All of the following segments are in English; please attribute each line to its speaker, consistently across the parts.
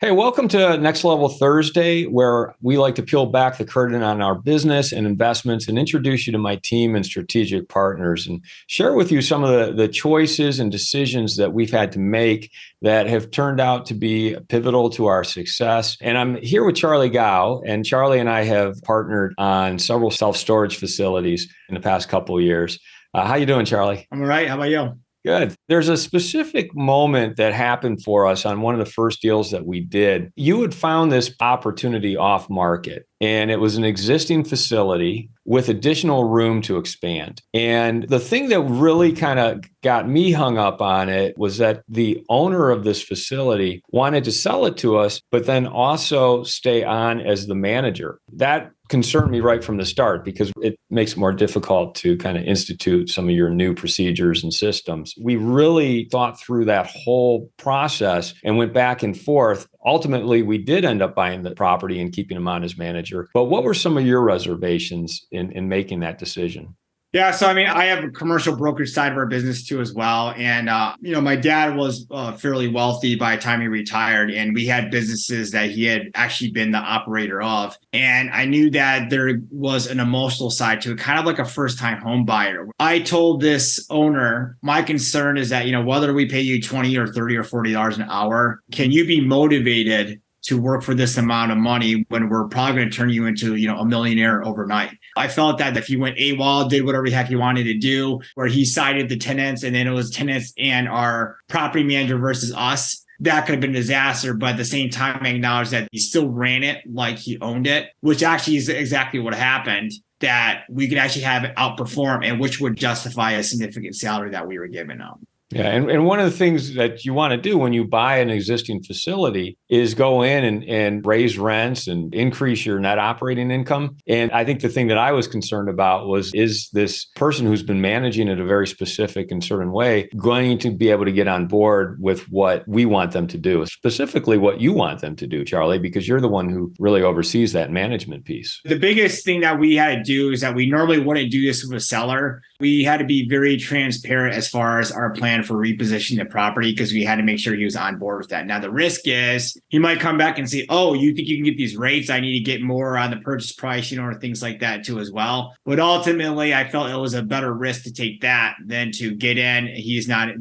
Speaker 1: Hey, welcome to Next Level Thursday, where we like to peel back the curtain on our business and investments and introduce you to my team and strategic partners and share with you some of the choices and decisions that we've had to make that have turned out to be pivotal to our success. And I'm here with Charlie Kao, and Charlie and I have partnered on several self-storage facilities in the past couple of years. How you doing, Charlie?
Speaker 2: I'm all right. How about you?
Speaker 1: Good. There's a specific moment that happened for us on one of the first deals that we did. You had found this opportunity off market, and it was an existing facility with additional room to expand. And the thing that really kind of got me hung up on it was that the owner of this facility wanted to sell it to us, but then also stay on as the manager. That concerned me right from the start because it makes it more difficult to kind of institute some of your new procedures and systems. We really thought through that whole process and went back and forth. Ultimately, we did end up buying the property and keeping him on as manager. But what were some of your reservations in making that decision?
Speaker 2: Yeah, so I have a commercial brokerage side of our business too as well, and my dad was fairly wealthy by the time he retired, and we had businesses that he had actually been the operator of, and I knew that there was an emotional side to it, kind of like a first-time home buyer. I told this owner, my concern is that whether we pay you 20 or 30 or $40 an hour, can you be motivated to work for this amount of money when we're probably going to turn you into, a millionaire overnight? I felt that if he went AWOL, did whatever the heck he wanted to do, where he cited the tenants and then it was tenants and our property manager versus us, that could have been a disaster. But at the same time, I acknowledge that he still ran it like he owned it, which actually is exactly what happened, that we could actually have it outperform and which would justify a significant salary that we were giving them.
Speaker 1: Yeah, and one of the things that you want to do when you buy an existing facility is go in and raise rents and increase your net operating income. And I think the thing that I was concerned about was, is this person who's been managing it a very specific and certain way going to be able to get on board with what we want them to do, specifically what you want them to do, Charlie, because you're the one who really oversees that management piece.
Speaker 2: The biggest thing that we had to do is that we normally wouldn't do this with a seller. We had to be very transparent as far as our plan for repositioning the property because we had to make sure he was on board with that. Now, the risk is he might come back and say, oh, you think you can get these rates? I need to get more on the purchase price, or things like that too as well. But ultimately, I felt it was a better risk to take that than to get in.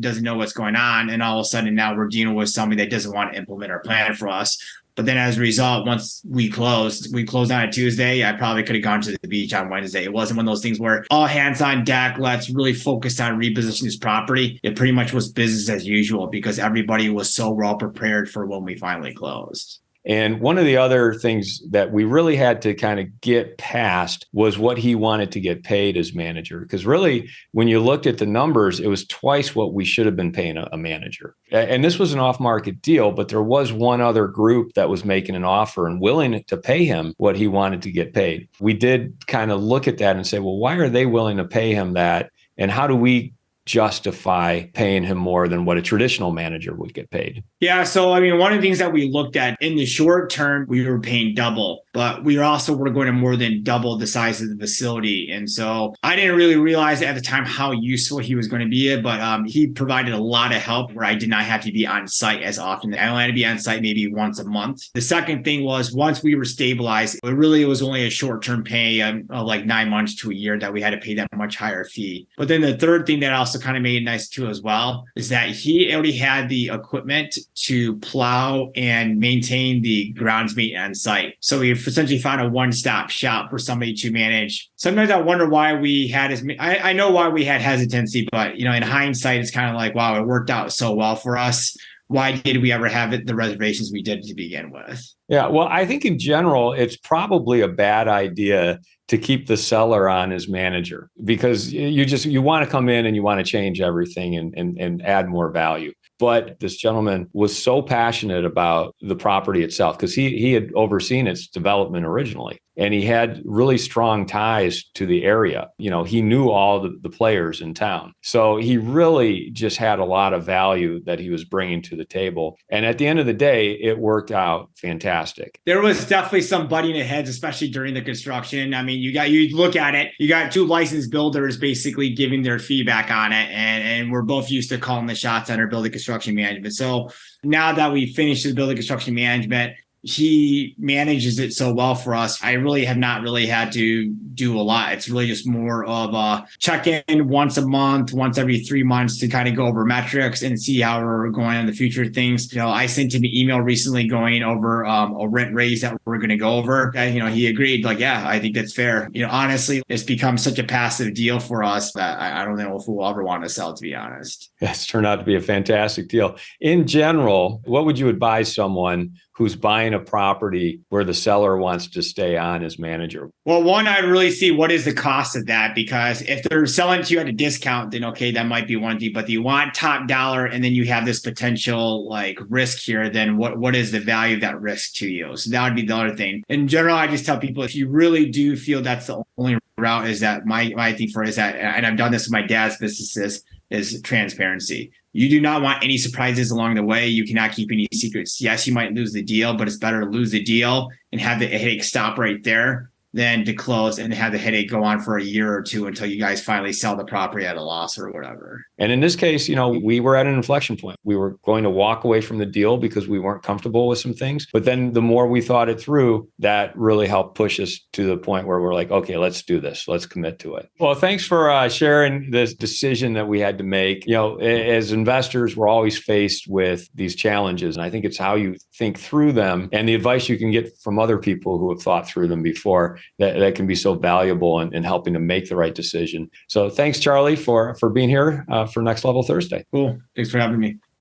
Speaker 2: Doesn't know what's going on. And all of a sudden now we're dealing with somebody that doesn't want to implement our plan for us. But then as a result, once we closed on a Tuesday. I probably could have gone to the beach on Wednesday. It wasn't one of those things where all hands on deck, let's really focus on repositioning this property. It pretty much was business as usual because everybody was so well prepared for when we finally closed.
Speaker 1: And one of the other things that we really had to kind of get past was what he wanted to get paid as manager. Because really, when you looked at the numbers, it was twice what we should have been paying a manager. And this was an off-market deal, but there was one other group that was making an offer and willing to pay him what he wanted to get paid. We did kind of look at that and say, well, why are they willing to pay him that? And how do we justify paying him more than what a traditional manager would get paid?
Speaker 2: Yeah. So, one of the things that we looked at in the short term, we were paying double, but we were going to more than double the size of the facility. And so I didn't really realize at the time how useful he was going to be, but he provided a lot of help where I did not have to be on site as often. I only had to be on site maybe once a month. The second thing was once we were stabilized, it was only a short-term pay, like 9 months to a year that we had to pay that much higher fee. But then the third thing that also kind of made it nice too as well is that he already had the equipment to plow and maintain the grounds maintenance on site. So we essentially found a one-stop shop for somebody to manage. Sometimes I wonder why we had I know why we had hesitancy, but in hindsight, it's kind of like, wow, it worked out so well for us. Why did we ever have the reservations we did to begin with?
Speaker 1: Yeah, well, I think in general, it's probably a bad idea to keep the seller on as manager because you want to come in and you want to change everything and add more value. But this gentleman was so passionate about the property itself because he had overseen its development originally. and he had really strong ties to the area. He knew all the players in town. So he really just had a lot of value that he was bringing to the table. And at the end of the day, it worked out fantastic.
Speaker 2: There was definitely some butting of heads, especially during the construction. I mean, you look at it, you got two licensed builders basically giving their feedback on it. And we're both used to calling the shots on our building construction management. So now that we finished the building construction management, he manages it so well for us. I really have not really had to do a lot. It's really just more of a check in once a month, once every 3 months to kind of go over metrics and see how we're going on the future things. I sent him an email recently going over a rent raise that we're going to go over. He agreed, like, yeah, I think that's fair. Honestly, it's become such a passive deal for us that I don't know if we'll ever want to sell, to be honest.
Speaker 1: It's turned out to be a fantastic deal. In general, what would you advise someone who's buying a property where the seller wants to stay on as manager?
Speaker 2: Well, one, I really see what is the cost of that, because if they're selling to you at a discount, then okay, that might be one thing. But you want top dollar, and then you have this potential like risk here, then what is the value of that risk to you? So that would be the other thing. In general, I just tell people, if you really do feel that's the only route, is that my thing for is that, and I've done this with my dad's businesses, is transparency. You do not want any surprises along the way. You cannot keep any secrets. Yes, you might lose the deal, but it's better to lose the deal and have the headache stop right there than to close and have the headache go on for a year or two until you guys finally sell the property at a loss or whatever.
Speaker 1: And in this case, we were at an inflection point. We were going to walk away from the deal because we weren't comfortable with some things. But then the more we thought it through, that really helped push us to the point where we're like, okay, let's do this. Let's commit to it. Well, thanks for sharing this decision that we had to make. As investors, we're always faced with these challenges. And I think it's how you think through them and the advice you can get from other people who have thought through them before that can be so valuable in helping to make the right decision. So thanks, Charlie, for being here for Next Level Thursday.
Speaker 2: Cool. Thanks for having me.